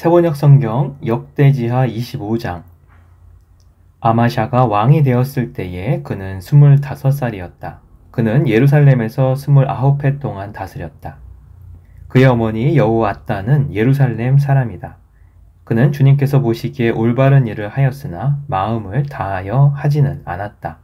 세번역 성경 역대지하 25장. 아마샤가 왕이 되었을 때에 그는 25살이었다. 그는 예루살렘에서 29해 동안 다스렸다. 그의 어머니 여호앗다는 예루살렘 사람이다. 그는 주님께서 보시기에 올바른 일을 하였으나 마음을 다하여 하지는 않았다.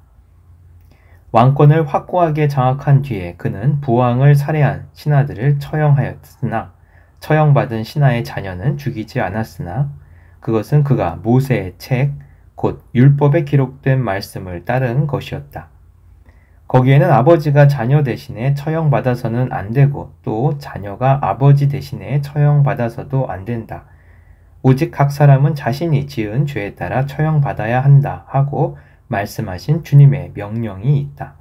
왕권을 확고하게 장악한 뒤에 그는 부왕을 살해한 신하들을 처형하였으나 처형받은 신하의 자녀는 죽이지 않았으나 그것은 그가 모세의 책, 곧 율법에 기록된 말씀을 따른 것이었다. 거기에는 아버지가 자녀 대신에 처형받아서는 안 되고 또 자녀가 아버지 대신에 처형받아서도 안 된다. 오직 각 사람은 자신이 지은 죄에 따라 처형받아야 한다 하고 말씀하신 주님의 명령이 있다.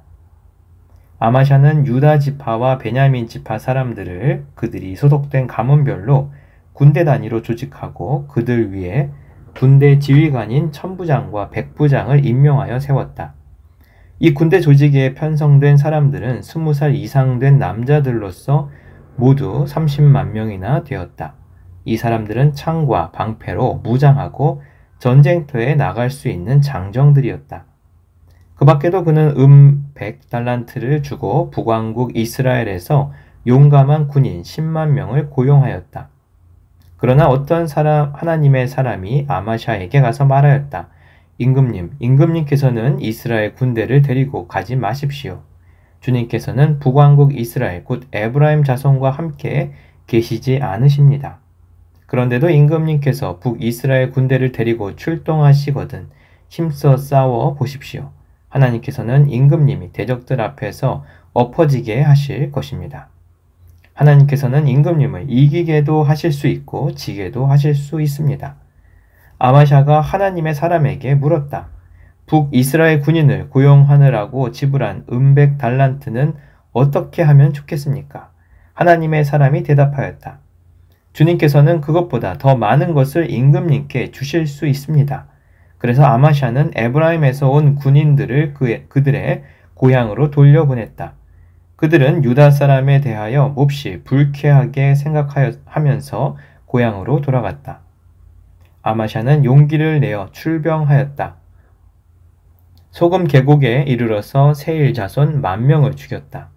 아마샤는 유다 지파와 베냐민 지파 사람들을 그들이 소속된 가문별로 군대 단위로 조직하고 그들 위에 군대 지휘관인 천부장과 백부장을 임명하여 세웠다. 이 군대 조직에 편성된 사람들은 20살 이상 된 남자들로서 모두 30만 명이나 되었다. 이 사람들은 창과 방패로 무장하고 전쟁터에 나갈 수 있는 장정들이었다. 그 밖에도 그는 100달란트를 주고 북왕국 이스라엘에서 용감한 군인 10만 명을 고용하였다. 그러나 어떤 하나님의 사람이 아마샤에게 가서 말하였다. 임금님께서는 이스라엘 군대를 데리고 가지 마십시오. 주님께서는 북왕국 이스라엘 곧 에브라임 자손과 함께 계시지 않으십니다. 그런데도 임금님께서 북이스라엘 군대를 데리고 출동하시거든 힘써 싸워 보십시오. 하나님께서는 임금님이 대적들 앞에서 엎어지게 하실 것입니다. 하나님께서는 임금님을 이기게도 하실 수 있고 지게도 하실 수 있습니다. 아마샤가 하나님의 사람에게 물었다. 북이스라엘 군인을 고용하느라고 지불한 100달란트는 어떻게 하면 좋겠습니까? 하나님의 사람이 대답하였다. 주님께서는 그것보다 더 많은 것을 임금님께 주실 수 있습니다. 그래서 아마샤는 에브라임에서 온 군인들을 그들의 고향으로 돌려보냈다. 그들은 유다 사람에 대하여 몹시 불쾌하게 생각하면서 고향으로 돌아갔다. 아마샤는 용기를 내어 출병하였다. 소금 계곡에 이르러서 세일 자손 10,000명을 죽였다.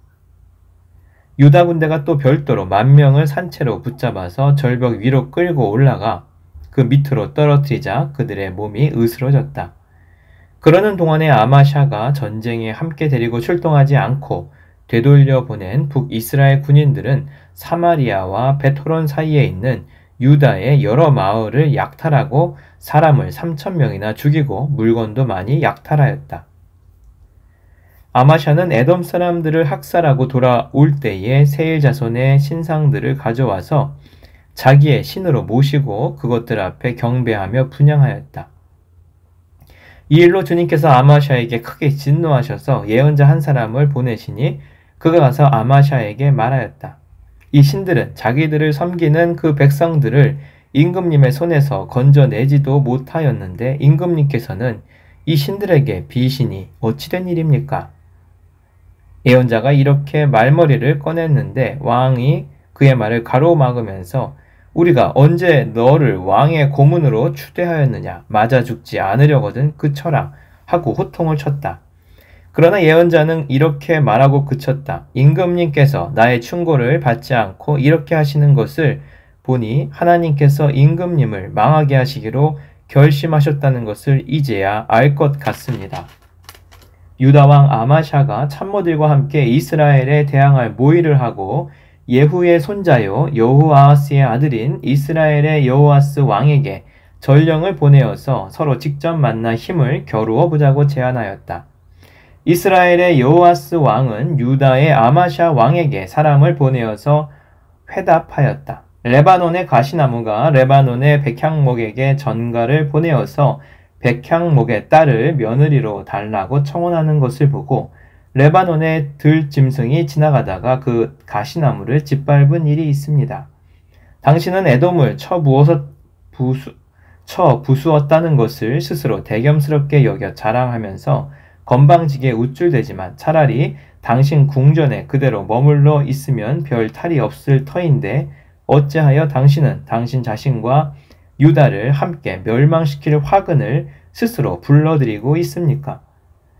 유다 군대가 또 별도로 10,000명을 산채로 붙잡아서 절벽 위로 끌고 올라가 그 밑으로 떨어뜨리자 그들의 몸이 으스러졌다. 그러는 동안에 아마샤가 전쟁에 함께 데리고 출동하지 않고 되돌려 보낸 북이스라엘 군인들은 사마리아와 베토론 사이에 있는 유다의 여러 마을을 약탈하고 사람을 3,000명이나 죽이고 물건도 많이 약탈하였다. 아마샤는 에돔 사람들을 학살하고 돌아올 때에 세일 자손의 신상들을 가져와서 자기의 신으로 모시고 그것들 앞에 경배하며 분향하였다. 이 일로 주님께서 아마샤에게 크게 진노하셔서 예언자 한 사람을 보내시니 그가 가서 아마샤에게 말하였다. 이 신들은 자기들을 섬기는 그 백성들을 임금님의 손에서 건져내지도 못하였는데 임금님께서는 이 신들에게 비신이 어찌 된 일입니까? 예언자가 이렇게 말머리를 꺼냈는데 왕이 그의 말을 가로막으면서 우리가 언제 너를 왕의 고문으로 추대하였느냐? 맞아 죽지 않으려거든 그쳐라 하고 호통을 쳤다. 그러나 예언자는 이렇게 말하고 그쳤다. 임금님께서 나의 충고를 받지 않고 이렇게 하시는 것을 보니 하나님께서 임금님을 망하게 하시기로 결심하셨다는 것을 이제야 알 것 같습니다. 유다왕 아마샤가 참모들과 함께 이스라엘에 대항할 모의를 하고 예후의 손자요 여호아하스의 아들인 이스라엘의 여호아스 왕에게 전령을 보내어서 서로 직접 만나 힘을 겨루어 보자고 제안하였다. 이스라엘의 여호아스 왕은 유다의 아마샤 왕에게 사람을 보내어서 회답하였다. 레바논의 가시나무가 레바논의 백향목에게 전가를 보내어서 백향목의 딸을 며느리로 달라고 청혼하는 것을 보고 레바논의 들짐승이 지나가다가 그 가시나무를 짓밟은 일이 있습니다. 당신은 에돔을 부수었다는 것을 스스로 대견스럽게 여겨 자랑하면서 건방지게 우쭐대지만 차라리 당신 궁전에 그대로 머물러 있으면 별 탈이 없을 터인데 어찌하여 당신은 당신 자신과 유다를 함께 멸망시킬 화근을 스스로 불러들이고 있습니까?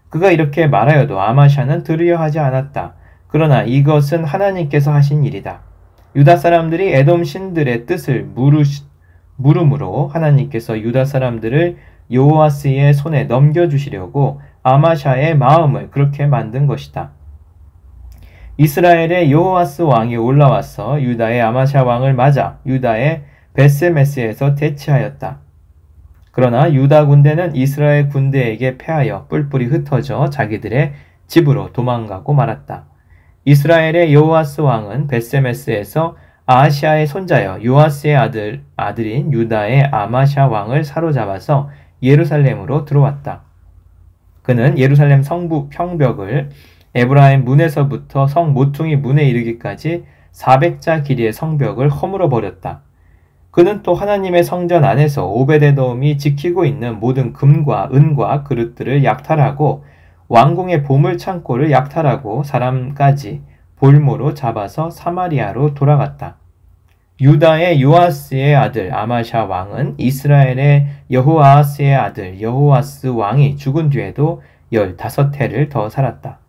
그가 이렇게 말하여도 아마샤는 들으려 하지 않았다. 그러나 이것은 하나님께서 하신 일이다. 유다 사람들이 에돔 신들의 뜻을 물음으로 하나님께서 유다 사람들을 여호와스의 손에 넘겨주시려고 아마샤의 마음을 그렇게 만든 것이다. 이스라엘의 여호와스 왕이 올라와서 유다의 아마샤 왕을 맞아 유다의 베스메스에서 대치하였다. 그러나 유다 군대는 이스라엘 군대에게 패하여 뿔뿔이 흩어져 자기들의 집으로 도망가고 말았다. 이스라엘의 여호와스 왕은 베스메스에서 아하시아의 손자여 요아스의 아들인 유다의 아마샤 왕을 사로잡아서 예루살렘으로 들어왔다. 그는 예루살렘 성부 평벽을 에브라임 문에서부터 성 모퉁이 문에 이르기까지 400자 길이의 성벽을 허물어 버렸다. 그는 또 하나님의 성전 안에서 오베데돔이 지키고 있는 모든 금과 은과 그릇들을 약탈하고 왕궁의 보물 창고를 약탈하고 사람까지 볼모로 잡아서 사마리아로 돌아갔다. 유다의 요아스의 아들 아마샤 왕은 이스라엘의 여호아스의 아들 여호아스 왕이 죽은 뒤에도 15해를 더 살았다.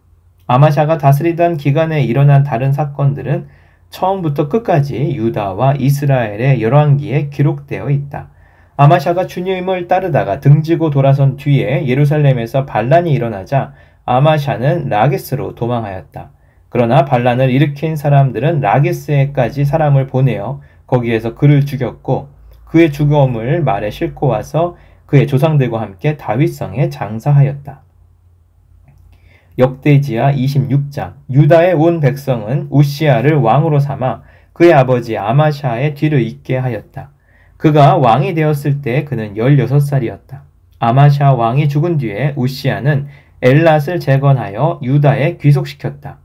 아마샤가 다스리던 기간에 일어난 다른 사건들은 처음부터 끝까지 유다와 이스라엘의 열왕기에 기록되어 있다. 아마샤가 주님을 따르다가 등지고 돌아선 뒤에 예루살렘에서 반란이 일어나자 아마샤는 라게스로 도망하였다. 그러나 반란을 일으킨 사람들은 라게스에까지 사람을 보내어 거기에서 그를 죽였고 그의 죽음을 말에 싣고 와서 그의 조상들과 함께 다윗성에 장사하였다. 역대지하 26장 유다의 온 백성은 우시아를 왕으로 삼아 그의 아버지 아마샤의 뒤를 잇게 하였다. 그가 왕이 되었을 때 그는 16살이었다. 아마샤 왕이 죽은 뒤에 우시아는 엘랏을 재건하여 유다에 귀속시켰다.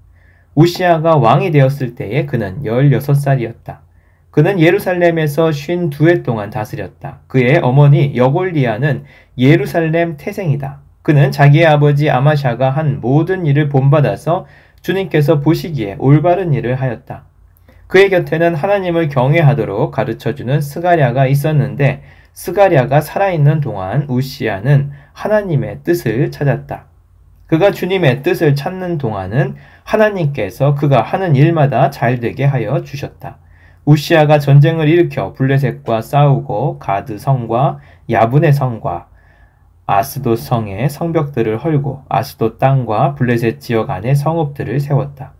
우시아가 왕이 되었을 때에 그는 16살이었다. 그는 예루살렘에서 52해 동안 다스렸다. 그의 어머니 여골리아는 예루살렘 태생이다. 그는 자기의 아버지 아마샤가 한 모든 일을 본받아서 주님께서 보시기에 올바른 일을 하였다. 그의 곁에는 하나님을 경외하도록 가르쳐주는 스가랴가 있었는데 스가랴가 살아있는 동안 우시아는 하나님의 뜻을 찾았다. 그가 주님의 뜻을 찾는 동안은 하나님께서 그가 하는 일마다 잘되게 하여 주셨다. 우시아가 전쟁을 일으켜 블레셋과 싸우고 가드 성과 야분의 성과 아스돗 성의 성벽들을 헐고 아스돗 땅과 블레셋 지역 안에 성읍들을 세웠다.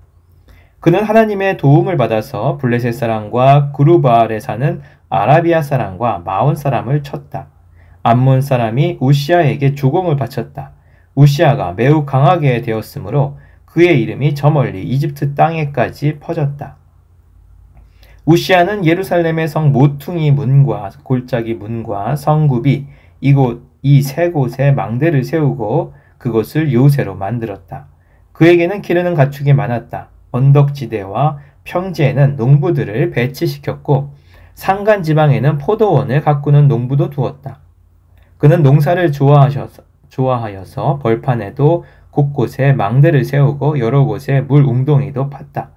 그는 하나님의 도움을 받아서 블레셋 사람과 구르바알에 사는 아라비아 사람과 마온 사람을 쳤다. 암몬 사람이 우시아에게 조공을 바쳤다. 우시아가 매우 강하게 되었으므로 그의 이름이 저 멀리 이집트 땅에까지 퍼졌다. 우시아는 예루살렘의 성 모퉁이 문과 골짜기 문과 성굽이 이 세 곳에 망대를 세우고 그곳을 요새로 만들었다. 그에게는 기르는 가축이 많았다. 언덕지대와 평지에는 농부들을 배치시켰고 산간 지방에는 포도원을 가꾸는 농부도 두었다. 그는 농사를 좋아하여서 벌판에도 곳곳에 망대를 세우고 여러 곳에 물 웅덩이도 팠다.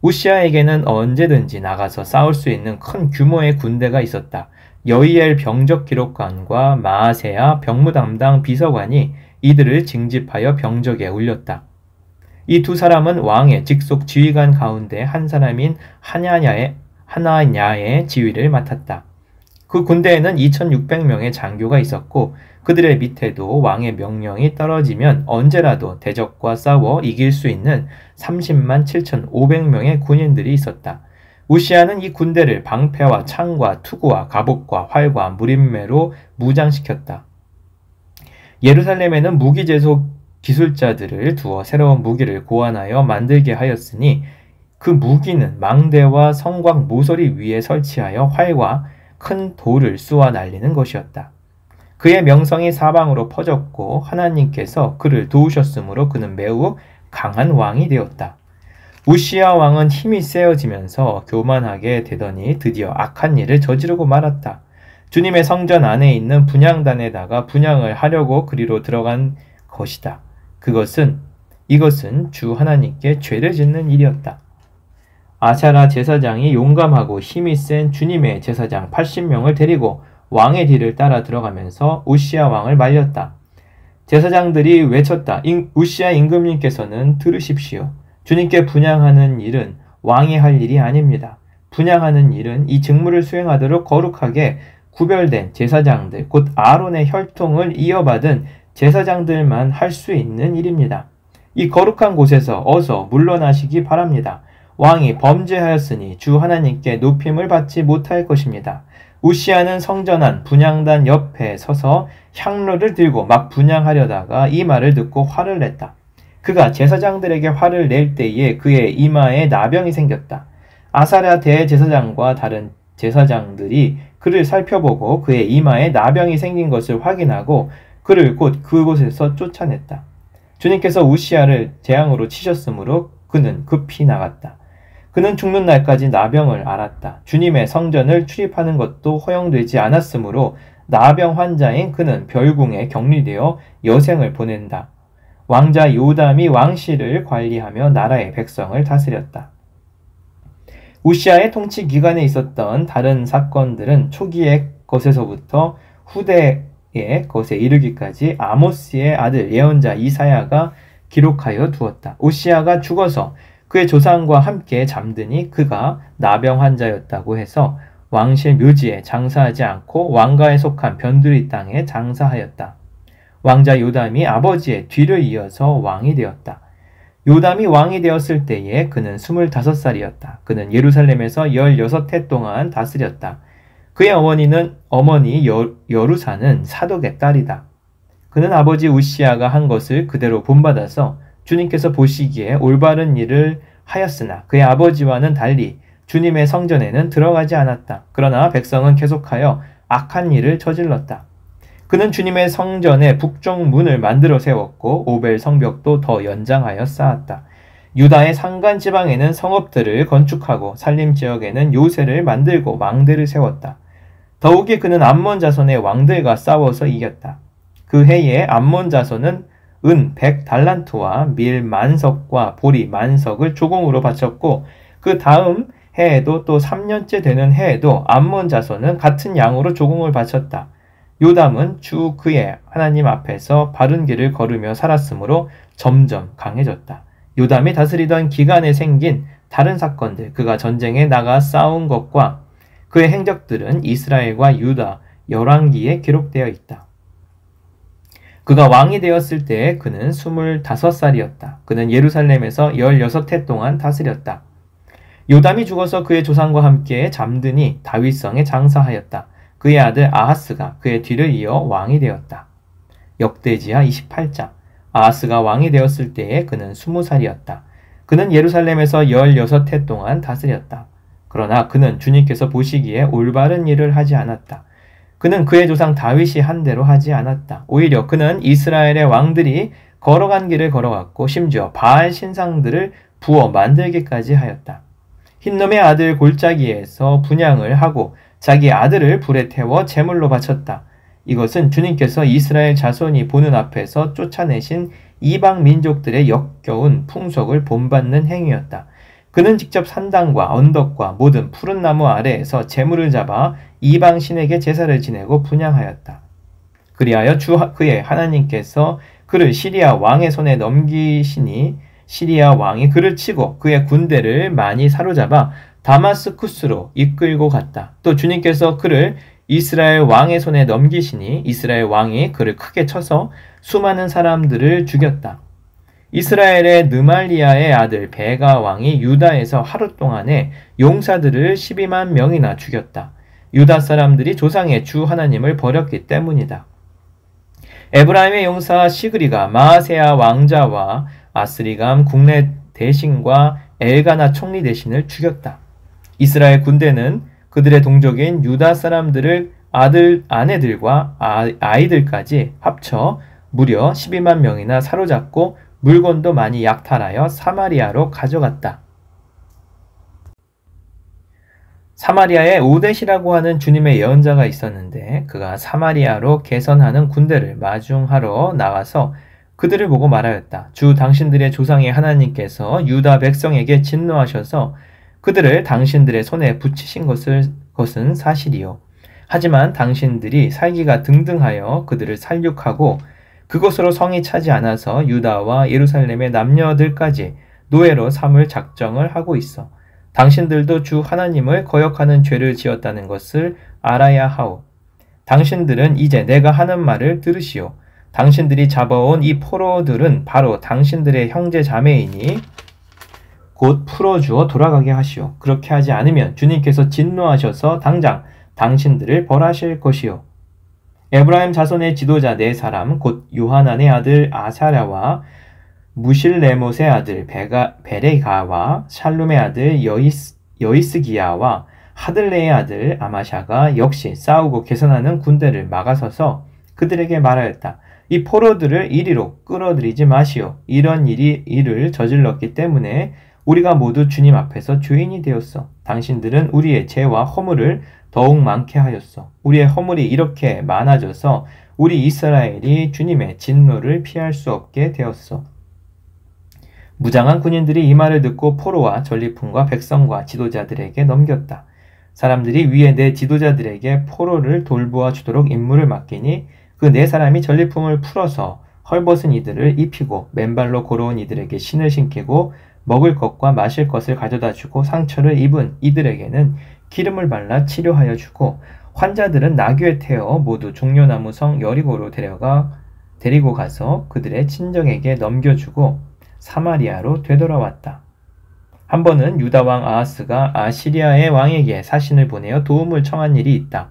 우시아에게는 언제든지 나가서 싸울 수 있는 큰 규모의 군대가 있었다. 여이엘 병적 기록관과 마아세야 병무 담당 비서관이 이들을 징집하여 병적에 올렸다. 이 두 사람은 왕의 직속 지휘관 가운데 한 사람인 하나냐의 지휘를 맡았다. 그 군대에는 2600명의 장교가 있었고 그들의 밑에도 왕의 명령이 떨어지면 언제라도 대적과 싸워 이길 수 있는 30만 7,500명의 군인들이 있었다. 우시아는 이 군대를 방패와 창과 투구와 갑옷과 활과 무림매로 무장시켰다. 예루살렘에는 무기제조 기술자들을 두어 새로운 무기를 고안하여 만들게 하였으니 그 무기는 망대와 성곽 모서리 위에 설치하여 활과 큰 돌을 쏘아 날리는 것이었다. 그의 명성이 사방으로 퍼졌고 하나님께서 그를 도우셨으므로 그는 매우 강한 왕이 되었다. 우시아 왕은 힘이 세어지면서 교만하게 되더니 드디어 악한 일을 저지르고 말았다. 주님의 성전 안에 있는 분향단에다가 분향을 하려고 그리로 들어간 것이다. 이것은 주 하나님께 죄를 짓는 일이었다. 아샤라 제사장이 용감하고 힘이 센 주님의 제사장 80명을 데리고 왕의 뒤를 따라 들어가면서 우시야 왕을 말렸다. 제사장들이 외쳤다. 우시야 임금님께서는 들으십시오. 주님께 분향하는 일은 왕이 할 일이 아닙니다. 분향하는 일은 이 직무를 수행하도록 거룩하게 구별된 제사장들, 곧 아론의 혈통을 이어받은 제사장들만 할 수 있는 일입니다. 이 거룩한 곳에서 어서 물러나시기 바랍니다. 왕이 범죄하였으니 주 하나님께 높임을 받지 못할 것입니다. 우시야는 성전안 분향단 옆에 서서 향로를 들고 막 분향하려다가 이 말을 듣고 화를 냈다. 그가 제사장들에게 화를 낼 때에 그의 이마에 나병이 생겼다. 아사랴 대제사장과 다른 제사장들이 그를 살펴보고 그의 이마에 나병이 생긴 것을 확인하고 그를 곧 그곳에서 쫓아냈다. 주님께서 우시야를 재앙으로 치셨으므로 그는 급히 나갔다. 그는 죽는 날까지 나병을 앓았다. 주님의 성전을 출입하는 것도 허용되지 않았으므로 나병 환자인 그는 별궁에 격리되어 여생을 보낸다. 왕자 요담이 왕실을 관리하며 나라의 백성을 다스렸다. 우시야의 통치 기간에 있었던 다른 사건들은 초기의 것에서부터 후대의 것에 이르기까지 아모스의 아들 예언자 이사야가 기록하여 두었다. 우시야가 죽어서 그의 조상과 함께 잠드니 그가 나병 환자였다고 해서 왕실 묘지에 장사하지 않고 왕가에 속한 변두리 땅에 장사하였다. 왕자 요담이 아버지의 뒤를 이어서 왕이 되었다. 요담이 왕이 되었을 때에 그는 25살이었다. 그는 예루살렘에서 16해 동안 다스렸다. 그의 어머니 여루사는 사독의 딸이다. 그는 아버지 우시야가 한 것을 그대로 본받아서 주님께서 보시기에 올바른 일을 하였으나 그의 아버지와는 달리 주님의 성전에는 들어가지 않았다. 그러나 백성은 계속하여 악한 일을 저질렀다. 그는 주님의 성전의 북쪽 문을 만들어 세웠고 오벨 성벽도 더 연장하여 쌓았다. 유다의 산간 지방에는 성읍들을 건축하고 산림 지역에는 요새를 만들고 망대를 세웠다. 더욱이 그는 암몬 자손의 왕들과 싸워서 이겼다. 그 해에 암몬 자손은 은 100달란트와 밀 만석과 보리 만석을 조공으로 바쳤고 그 다음 해에도 또 3년째 되는 해에도 암몬 자손은 같은 양으로 조공을 바쳤다. 요담은 주 그의 하나님 앞에서 바른 길을 걸으며 살았으므로 점점 강해졌다. 요담이 다스리던 기간에 생긴 다른 사건들, 그가 전쟁에 나가 싸운 것과 그의 행적들은 이스라엘과 유다 열왕기에 기록되어 있다. 그가 왕이 되었을 때 그는 25살이었다. 그는 예루살렘에서 16해 동안 다스렸다. 요담이 죽어서 그의 조상과 함께 잠드니 다윗성에 장사하였다. 그의 아들 아하스가 그의 뒤를 이어 왕이 되었다. 역대지하 28장. 아하스가 왕이 되었을 때에 그는 20살이었다. 그는 예루살렘에서 16해 동안 다스렸다. 그러나 그는 주님께서 보시기에 올바른 일을 하지 않았다. 그는 그의 조상 다윗이 한 대로 하지 않았다. 오히려 그는 이스라엘의 왕들이 걸어간 길을 걸어갔고 심지어 바알 신상들을 부어 만들기까지 하였다. 흰놈의 아들 골짜기에서 분향을 하고 자기 아들을 불에 태워 제물로 바쳤다. 이것은 주님께서 이스라엘 자손이 보는 앞에서 쫓아내신 이방 민족들의 역겨운 풍속을 본받는 행위였다. 그는 직접 산당과 언덕과 모든 푸른 나무 아래에서 제물을 잡아 이방 신에게 제사를 지내고 분향하였다. 그리하여 그의 하나님께서 그를 시리아 왕의 손에 넘기시니 시리아 왕이 그를 치고 그의 군대를 많이 사로잡아 다마스쿠스로 이끌고 갔다. 또 주님께서 그를 이스라엘 왕의 손에 넘기시니 이스라엘 왕이 그를 크게 쳐서 수많은 사람들을 죽였다. 이스라엘의 느말리아의 아들 베가 왕이 유다에서 하루 동안에 용사들을 12만 명이나 죽였다. 유다 사람들이 조상의 주 하나님을 버렸기 때문이다. 에브라임의 용사 시그리가 마아세야 왕자와 아스리감 국내 대신과 엘가나 총리 대신을 죽였다. 이스라엘 군대는 그들의 동족인 유다 사람들을 아내들과 아이들까지 합쳐 무려 12만 명이나 사로잡고 물건도 많이 약탈하여 사마리아로 가져갔다. 사마리아에 오뎃이라고 하는 주님의 예언자가 있었는데 그가 사마리아로 개선하는 군대를 마중하러 나와서 그들을 보고 말하였다. 주 당신들의 조상의 하나님께서 유다 백성에게 진노하셔서 그들을 당신들의 손에 붙이신 것은 사실이요. 하지만 당신들이 살기가 등등하여 그들을 살육하고 그곳으로 성이 차지 않아서 유다와 예루살렘의 남녀들까지 노예로 삼을 작정을 하고 있어. 당신들도 주 하나님을 거역하는 죄를 지었다는 것을 알아야 하오. 당신들은 이제 내가 하는 말을 들으시오. 당신들이 잡아온 이 포로들은 바로 당신들의 형제 자매이니 곧 풀어주어 돌아가게 하시오. 그렇게 하지 않으면 주님께서 진노하셔서 당장 당신들을 벌하실 것이오. 에브라임 자손의 지도자 네 사람 곧 요하난의 아들 아사랴와 무실레못의 아들 베레가와 샬룸의 아들 여이스기야와 하들레의 아들 아마샤가 역시 싸우고 개선하는 군대를 막아서서 그들에게 말하였다. 이 포로들을 이리로 끌어들이지 마시오. 이런 일을 저질렀기 때문에 우리가 모두 주님 앞에서 죄인이 되었어. 당신들은 우리의 죄와 허물을 더욱 많게 하였어. 우리의 허물이 이렇게 많아져서 우리 이스라엘이 주님의 진노를 피할 수 없게 되었어. 무장한 군인들이 이 말을 듣고 포로와 전리품과 백성과 지도자들에게 넘겼다. 사람들이 위에 네 지도자들에게 포로를 돌보아 주도록 임무를 맡기니 그 네 사람이 전리품을 풀어서 헐벗은 이들을 입히고 맨발로 걸어온 이들에게 신을 신기고 먹을 것과 마실 것을 가져다 주고 상처를 입은 이들에게는 기름을 발라 치료하여 주고 환자들은 나귀에 태워 모두 종려나무 성 여리고로 데리고 가서 그들의 친정에게 넘겨주고 사마리아로 되돌아왔다. 한 번은 유다 왕 아하스가 아시리아의 왕에게 사신을 보내어 도움을 청한 일이 있다.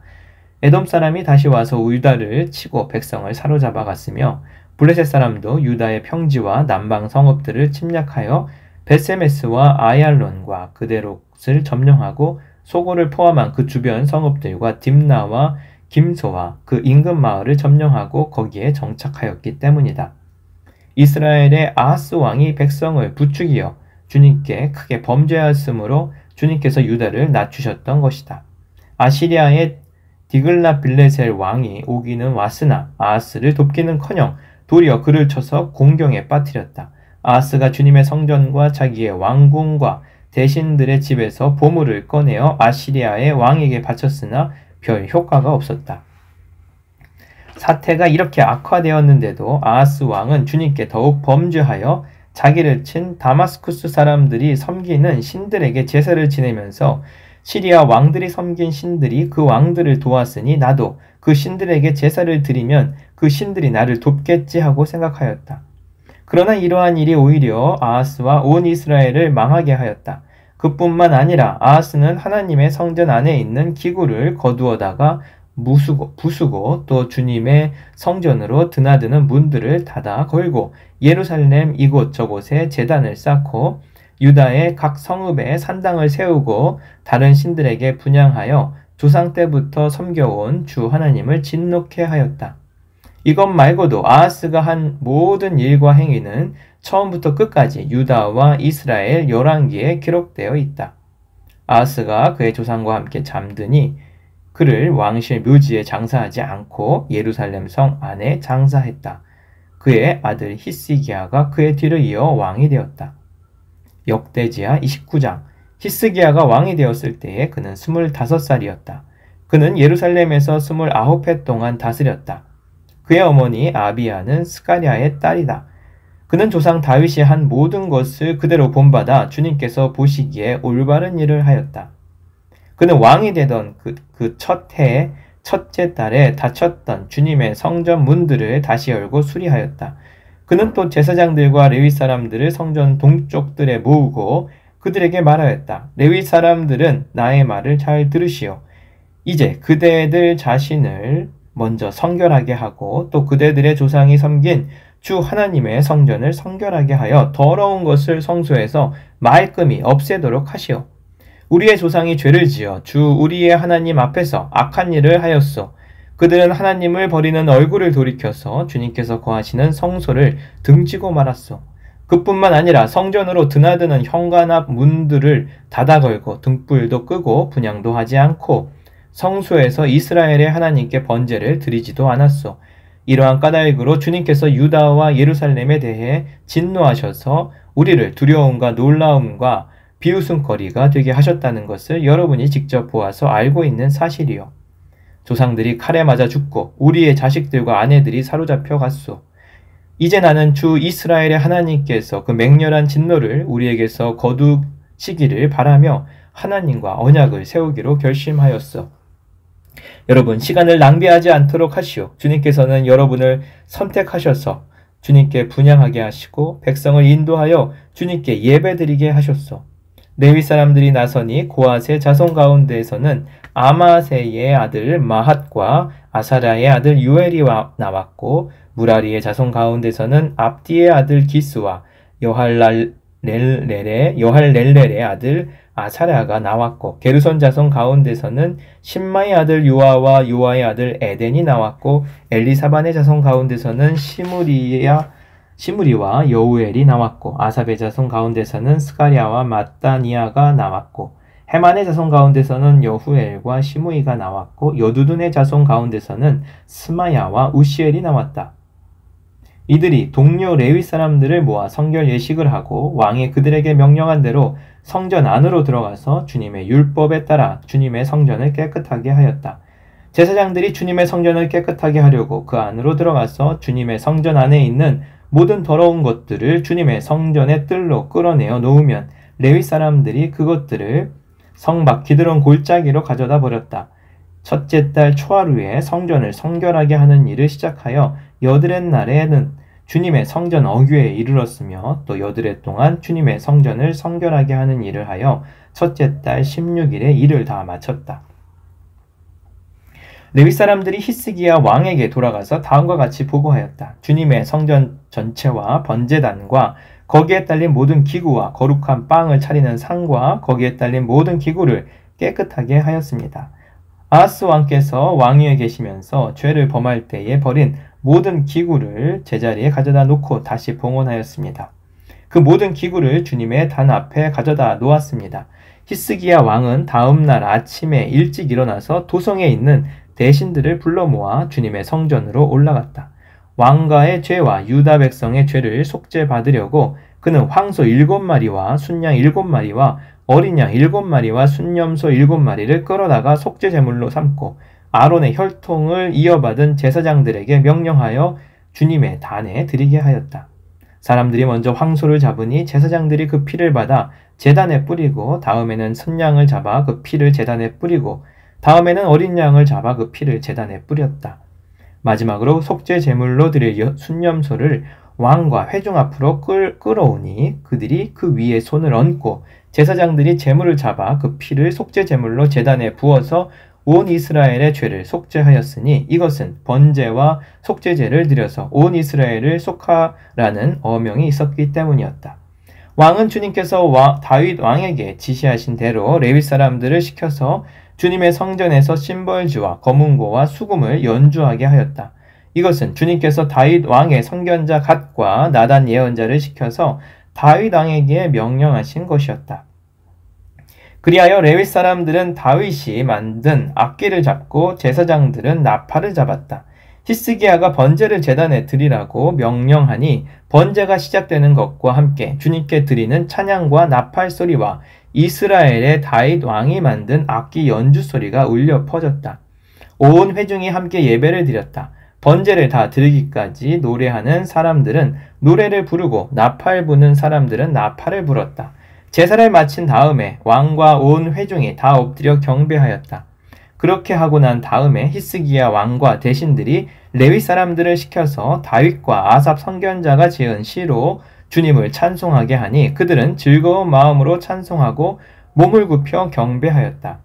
에돔 사람이 다시 와서 유다를 치고 백성을 사로잡아 갔으며 블레셋 사람도 유다의 평지와 남방 성읍들을 침략하여 베세메스와 아얄론과 그데롯을 점령하고 소고를 포함한 그 주변 성읍들과 딥나와 김소와 그 인근 마을을 점령하고 거기에 정착하였기 때문이다. 이스라엘의 아하스 왕이 백성을 부추기어 주님께 크게 범죄하였으므로 주님께서 유다를 낮추셨던 것이다. 아시리아의 디글라빌레셀 왕이 오기는 왔으나 아하스를 돕기는커녕 도리어 그를 쳐서 공경에 빠뜨렸다. 아하스가 주님의 성전과 자기의 왕궁과 대신들의 집에서 보물을 꺼내어 아시리아의 왕에게 바쳤으나 별 효과가 없었다. 사태가 이렇게 악화되었는데도 아하스 왕은 주님께 더욱 범죄하여 자기를 친 다마스쿠스 사람들이 섬기는 신들에게 제사를 지내면서 시리아 왕들이 섬긴 신들이 그 왕들을 도왔으니 나도 그 신들에게 제사를 드리면 그 신들이 나를 돕겠지 하고 생각하였다. 그러나 이러한 일이 오히려 아하스와 온 이스라엘을 망하게 하였다. 그뿐만 아니라 아하스는 하나님의 성전 안에 있는 기구를 거두어다가 부수고 또 주님의 성전으로 드나드는 문들을 닫아 걸고 예루살렘 이곳저곳에 제단을 쌓고 유다의 각 성읍에 산당을 세우고 다른 신들에게 분향하여 조상 때부터 섬겨온 주 하나님을 진노케 하였다. 이것 말고도 아하스가 한 모든 일과 행위는 처음부터 끝까지 유다와 이스라엘 열왕기에 기록되어 있다. 아하스가 그의 조상과 함께 잠드니 그를 왕실 묘지에 장사하지 않고 예루살렘 성 안에 장사했다. 그의 아들 히스기야가 그의 뒤를 이어 왕이 되었다. 역대지하 29장. 히스기야가 왕이 되었을 때에 그는 25살이었다. 그는 예루살렘에서 29해 동안 다스렸다. 그의 어머니 아비야는 스가랴의 딸이다. 그는 조상 다윗이 한 모든 것을 그대로 본받아 주님께서 보시기에 올바른 일을 하였다. 그는 왕이 되던 그 첫 해에 첫째 달에 닫혔던 주님의 성전 문들을 다시 열고 수리하였다. 그는 또 제사장들과 레위 사람들을 성전 동쪽들에 모으고 그들에게 말하였다. 레위 사람들은 나의 말을 잘 들으시오. 이제 그대들 자신을 먼저 성결하게 하고 또 그대들의 조상이 섬긴 주 하나님의 성전을 성결하게 하여 더러운 것을 성소에서 말끔히 없애도록 하시오. 우리의 조상이 죄를 지어 주 우리의 하나님 앞에서 악한 일을 하였소. 그들은 하나님을 버리는 얼굴을 돌이켜서 주님께서 거하시는 성소를 등지고 말았소. 그뿐만 아니라 성전으로 드나드는 현관 앞 문들을 닫아 걸고 등불도 끄고 분향도 하지 않고 성소에서 이스라엘의 하나님께 번제를 드리지도 않았소. 이러한 까닭으로 주님께서 유다와 예루살렘에 대해 진노하셔서 우리를 두려움과 놀라움과 비웃음거리가 되게 하셨다는 것을 여러분이 직접 보아서 알고 있는 사실이요. 조상들이 칼에 맞아 죽고 우리의 자식들과 아내들이 사로잡혀 갔소. 이제 나는 주 이스라엘의 하나님께서 그 맹렬한 진노를 우리에게서 거두시기를 바라며 하나님과 언약을 세우기로 결심하였어. 여러분, 시간을 낭비하지 않도록 하시오. 주님께서는 여러분을 선택하셔서 주님께 분향하게 하시고 백성을 인도하여 주님께 예배드리게 하셨소. 레위 사람들이 나서니 고앗의 자손 가운데에서는 아마세의 아들 마핫과 아사랴의 아들 유엘이 나왔고, 무라리의 자손 가운데서는 압디의 아들 기스와 여할렐렐의 아들 아사랴가 나왔고, 게르손 자손 가운데서는 심마의 아들 요아와 요아의 아들 에덴이 나왔고, 엘리사반의 자손 가운데서는 시므리와 여우엘이 나왔고, 아삽의 자손 가운데서는 스가랴와 마따니아가 나왔고, 헤만의 자손 가운데서는 여후엘과 시므이가 나왔고, 여두둔의 자손 가운데서는 스마야와 우시엘이 나왔다. 이들이 동료 레위 사람들을 모아 성결 예식을 하고 왕이 그들에게 명령한 대로 성전 안으로 들어가서 주님의 율법에 따라 주님의 성전을 깨끗하게 하였다. 제사장들이 주님의 성전을 깨끗하게 하려고 그 안으로 들어가서 주님의 성전 안에 있는 모든 더러운 것들을 주님의 성전의 뜰로 끌어내어 놓으면 레위 사람들이 그것들을 성 밖 기드론 골짜기로 가져다 버렸다. 첫째 달 초하루에 성전을 성결하게 하는 일을 시작하여 여드렛 날에는 주님의 성전 어귀에 이르렀으며, 또 여드렛 동안 주님의 성전을 성결하게 하는 일을 하여 첫째 달 16일에 일을 다 마쳤다. 레위 사람들이 히스기야 왕에게 돌아가서 다음과 같이 보고하였다. 주님의 성전 전체와 번제단과 거기에 딸린 모든 기구와 거룩한 빵을 차리는 상과 거기에 딸린 모든 기구를 깨끗하게 하였습니다. 아하스 왕께서 왕위에 계시면서 죄를 범할 때에 버린 모든 기구를 제자리에 가져다 놓고 다시 봉헌하였습니다. 그 모든 기구를 주님의 단 앞에 가져다 놓았습니다. 히스기야 왕은 다음 날 아침에 일찍 일어나서 도성에 있는 대신들을 불러 모아 주님의 성전으로 올라갔다. 왕가의 죄와 유다 백성의 죄를 속죄받으려고 그는 황소 7마리와 순양 7마리와 어린 양 7마리와 순염소 7마리를 끌어다가 속죄 제물로 삼고 아론의 혈통을 이어받은 제사장들에게 명령하여 주님의 단에 드리게 하였다. 사람들이 먼저 황소를 잡으니 제사장들이 그 피를 받아 제단에 뿌리고, 다음에는 순양을 잡아 그 피를 제단에 뿌리고, 다음에는 어린 양을 잡아 그 피를 제단에 뿌렸다. 마지막으로 속죄 제물로 드릴 순염소를 왕과 회중 앞으로 끌어오니 그들이 그 위에 손을 얹고 제사장들이 제물을 잡아 그 피를 속죄 제물로 제단에 부어서 온 이스라엘의 죄를 속죄하였으니 이것은 번제와 속죄제를 드려서 온 이스라엘을 속하라는 어명이 있었기 때문이었다. 왕은 주님께서 다윗 왕에게 지시하신 대로 레위 사람들을 시켜서 주님의 성전에서 심벌지와 거문고와 수금을 연주하게 하였다. 이것은 주님께서 다윗 왕의 선견자 갓과 나단 예언자를 시켜서 다윗 왕에게 명령하신 것이었다. 그리하여 레위 사람들은 다윗이 만든 악기를 잡고 제사장들은 나팔을 잡았다. 히스기야가 번제를 제단에 드리라고 명령하니 번제가 시작되는 것과 함께 주님께 드리는 찬양과 나팔 소리와 이스라엘의 다윗 왕이 만든 악기 연주 소리가 울려 퍼졌다. 온 회중이 함께 예배를 드렸다. 번제를 다 드리기까지 노래하는 사람들은 노래를 부르고 나팔 부는 사람들은 나팔을 불었다. 제사를 마친 다음에 왕과 온 회중이 다 엎드려 경배하였다. 그렇게 하고 난 다음에 히스기야 왕과 대신들이 레위 사람들을 시켜서 다윗과 아삽 선견자가 지은 시로 주님을 찬송하게 하니 그들은 즐거운 마음으로 찬송하고 몸을 굽혀 경배하였다.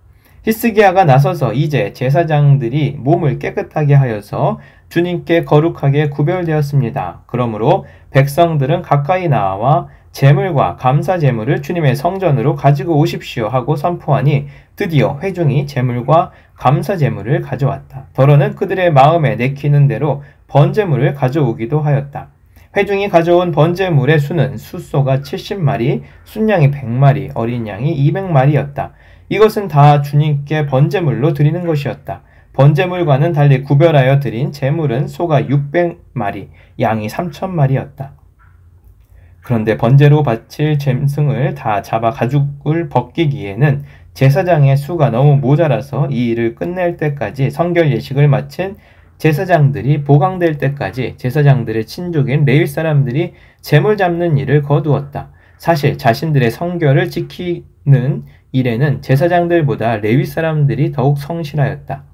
히스기야가 나서서 이제 제사장들이 몸을 깨끗하게 하여서 주님께 거룩하게 구별되었습니다. 그러므로 백성들은 가까이 나와 제물과 감사 제물을 주님의 성전으로 가지고 오십시오 하고 선포하니 드디어 회중이 제물과 감사 제물을 가져왔다. 더러는 그들의 마음에 내키는 대로 번제물을 가져오기도 하였다. 회중이 가져온 번제물의 수는 숫소가 70마리, 순양이 100마리, 어린 양이 200마리였다. 이것은 다 주님께 번제물로 드리는 것이었다. 번제물과는 달리 구별하여 드린 제물은 소가 600마리, 양이 3000마리였다. 그런데 번제로 바칠 짐승을 다 잡아 가죽을 벗기기에는 제사장의 수가 너무 모자라서 이 일을 끝낼 때까지 성결 예식을 마친 제사장들이 보강될 때까지 제사장들의 친족인 레위 사람들이 제물 잡는 일을 거두었다. 사실 자신들의 성결을 지키는 일에는 제사장들보다 레위 사람들이 더욱 성실하였다.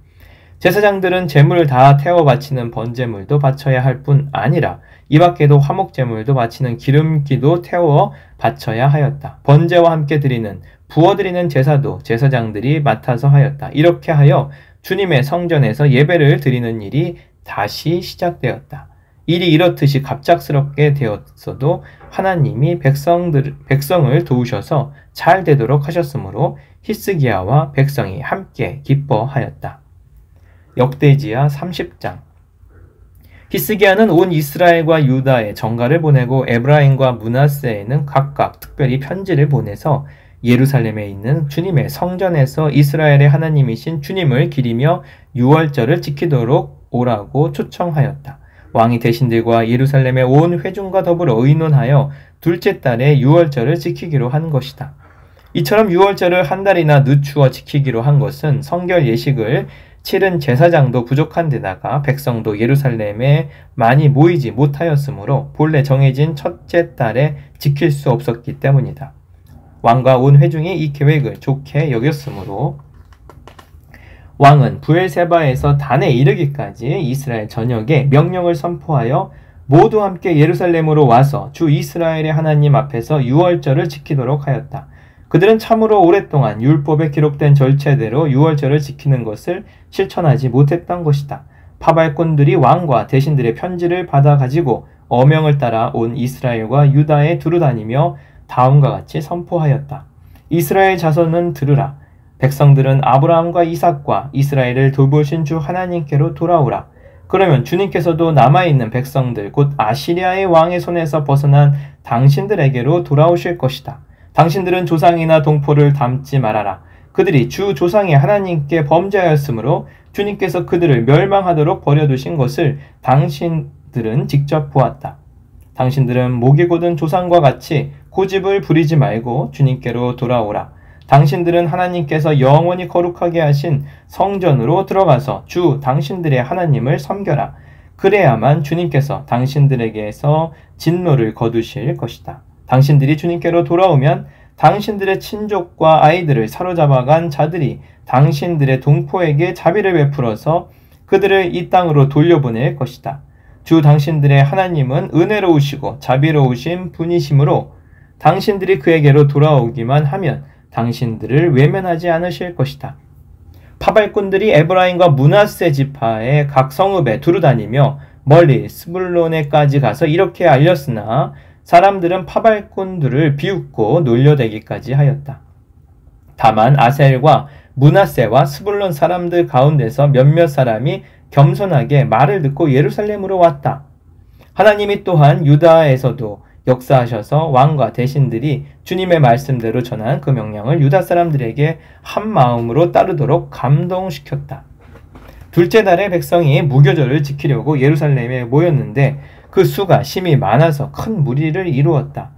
제사장들은 제물을 다 태워 바치는 번제물도 바쳐야 할 뿐 아니라 이 밖에도 화목제물도 바치는 기름기도 태워 바쳐야 하였다. 번제와 함께 드리는 부어드리는 제사도 제사장들이 맡아서 하였다. 이렇게 하여 주님의 성전에서 예배를 드리는 일이 다시 시작되었다. 일이 이렇듯이 갑작스럽게 되었어도 하나님이 백성을 도우셔서 잘 되도록 하셨으므로 히스기야와 백성이 함께 기뻐하였다. 역대지야 30장. 히스기야는 온 이스라엘과 유다에 전가를 보내고 에브라임과 므낫세에는 각각 특별히 편지를 보내서 예루살렘에 있는 주님의 성전에서 이스라엘의 하나님이신 주님을 기리며 유월절을 지키도록 오라고 초청하였다. 왕이 대신들과 예루살렘의 온 회중과 더불어 의논하여 둘째 달에 유월절을 지키기로 한 것이다. 이처럼 유월절을 한 달이나 늦추어 지키기로 한 것은 성결 예식을 치른 제사장도 부족한 데다가 백성도 예루살렘에 많이 모이지 못하였으므로 본래 정해진 첫째 달에 지킬 수 없었기 때문이다. 왕과 온 회중이 이 계획을 좋게 여겼으므로 왕은 부엘세바에서 단에 이르기까지 이스라엘 전역에 명령을 선포하여 모두 함께 예루살렘으로 와서 주 이스라엘의 하나님 앞에서 유월절을 지키도록 하였다. 그들은 참으로 오랫동안 율법에 기록된 절차대로 유월절을 지키는 것을 실천하지 못했던 것이다. 파발꾼들이 왕과 대신들의 편지를 받아 가지고 어명을 따라 온 이스라엘과 유다에 두루다니며 다음과 같이 선포하였다. 이스라엘 자손은 들으라. 백성들은 아브라함과 이삭과 이스라엘을 돌보신 주 하나님께로 돌아오라. 그러면 주님께서도 남아있는 백성들 곧 아시리아의 왕의 손에서 벗어난 당신들에게로 돌아오실 것이다. 당신들은 조상이나 동포를 닮지 말아라. 그들이 주 조상의 하나님께 범죄하였으므로 주님께서 그들을 멸망하도록 버려두신 것을 당신들은 직접 보았다. 당신들은 목이 곧은 조상과 같이 고집을 부리지 말고 주님께로 돌아오라. 당신들은 하나님께서 영원히 거룩하게 하신 성전으로 들어가서 주 당신들의 하나님을 섬겨라. 그래야만 주님께서 당신들에게서 진노를 거두실 것이다. 당신들이 주님께로 돌아오면 당신들의 친족과 아이들을 사로잡아간 자들이 당신들의 동포에게 자비를 베풀어서 그들을 이 땅으로 돌려보낼 것이다. 주 당신들의 하나님은 은혜로우시고 자비로우신 분이시므로 당신들이 그에게로 돌아오기만 하면 당신들을 외면하지 않으실 것이다. 파발꾼들이 에브라임과 므낫세 지파의 각 성읍에 두루다니며 멀리 스불론에까지 가서 이렇게 알렸으나 사람들은 파발꾼들을 비웃고 놀려대기까지 하였다. 다만 아셀과 므낫세와 스불론 사람들 가운데서 몇몇 사람이 겸손하게 말을 듣고 예루살렘으로 왔다. 하나님이 또한 유다에서도 역사하셔서 왕과 대신들이 주님의 말씀대로 전한 그 명령을 유다 사람들에게 한 마음으로 따르도록 감동시켰다. 둘째 달에 백성이 무교절을 지키려고 예루살렘에 모였는데 그 수가 심히 많아서 큰 무리를 이루었다.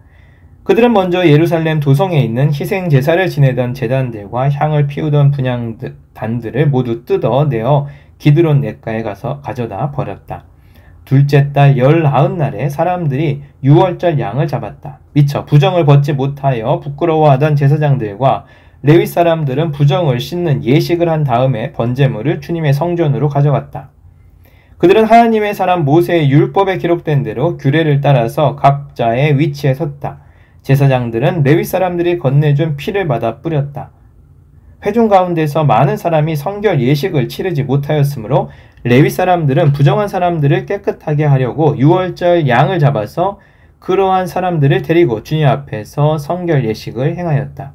그들은 먼저 예루살렘 도성에 있는 희생 제사를 지내던 제단들과 향을 피우던 분향단들을 모두 뜯어내어 기드론 냇가에 가서 가져다 버렸다. 둘째 달 19날에 사람들이 유월절 양을 잡았다. 미처 부정을 벗지 못하여 부끄러워하던 제사장들과 레위 사람들은 부정을 씻는 예식을 한 다음에 번제물을 주님의 성전으로 가져갔다. 그들은 하나님의 사람 모세의 율법에 기록된 대로 규례를 따라서 각자의 위치에 섰다. 제사장들은 레위 사람들이 건네준 피를 받아 뿌렸다. 회중 가운데서 많은 사람이 성결 예식을 치르지 못하였으므로 레위 사람들은 부정한 사람들을 깨끗하게 하려고 유월절 양을 잡아서 그러한 사람들을 데리고 주님 앞에서 성결 예식을 행하였다.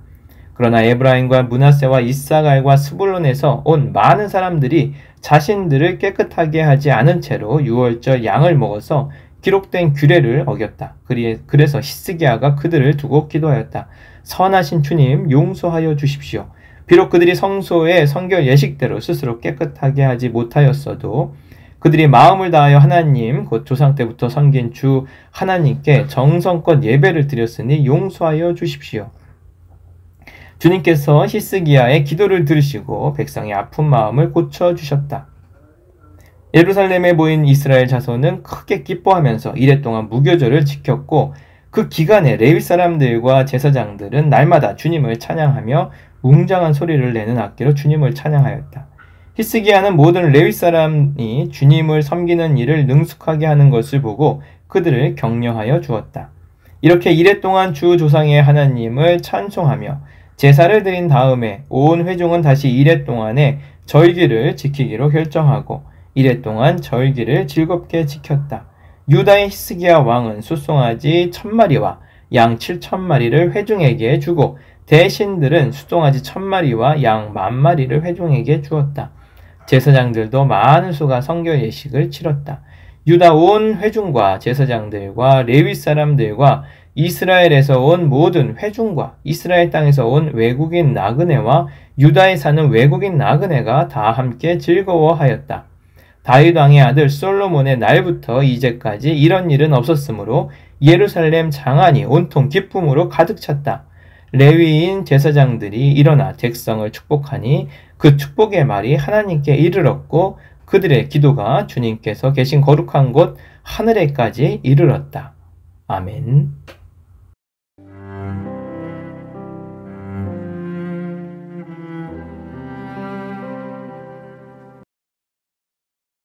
그러나 에브라임과 므낫세와 이사갈과 스불론에서 온 많은 사람들이 자신들을 깨끗하게 하지 않은 채로 유월절 양을 먹어서 기록된 규례를 어겼다. 그래서 히스기야가 그들을 두고 기도하였다. 선하신 주님, 용서하여 주십시오. 비록 그들이 성소의 성결 예식대로 스스로 깨끗하게 하지 못하였어도 그들이 마음을 다하여 하나님 곧 조상 때부터 섬긴 주 하나님께 정성껏 예배를 드렸으니 용서하여 주십시오. 주님께서 히스기야의 기도를 들으시고 백성의 아픈 마음을 고쳐주셨다. 예루살렘에 모인 이스라엘 자손은 크게 기뻐하면서 이랫동안 무교절을 지켰고 그 기간에 레위 사람들과 제사장들은 날마다 주님을 찬양하며 웅장한 소리를 내는 악기로 주님을 찬양하였다. 히스기야는 모든 레위 사람이 주님을 섬기는 일을 능숙하게 하는 것을 보고 그들을 격려하여 주었다. 이렇게 이랫동안 주 조상의 하나님을 찬송하며 제사를 드린 다음에 온 회중은 다시 이랫동안의 절기를 지키기로 결정하고 이랫동안 절기를 즐겁게 지켰다. 유다의 히스기야 왕은 숫송아지 1000마리와 양 7000마리를 회중에게 주고 대신들은 숫송아지 1000마리와 양 10,000마리를 회중에게 주었다. 제사장들도 많은 수가 성결 예식을 치렀다. 유다 온 회중과 제사장들과 레위 사람들과 이스라엘에서 온 모든 회중과 이스라엘 땅에서 온 외국인 나그네와 유다에 사는 외국인 나그네가 다 함께 즐거워하였다. 다윗 왕의 아들 솔로몬의 날부터 이제까지 이런 일은 없었으므로 예루살렘 장안이 온통 기쁨으로 가득 찼다. 레위인 제사장들이 일어나 백성을 축복하니 그 축복의 말이 하나님께 이르렀고 그들의 기도가 주님께서 계신 거룩한 곳 하늘에까지 이르렀다. 아멘.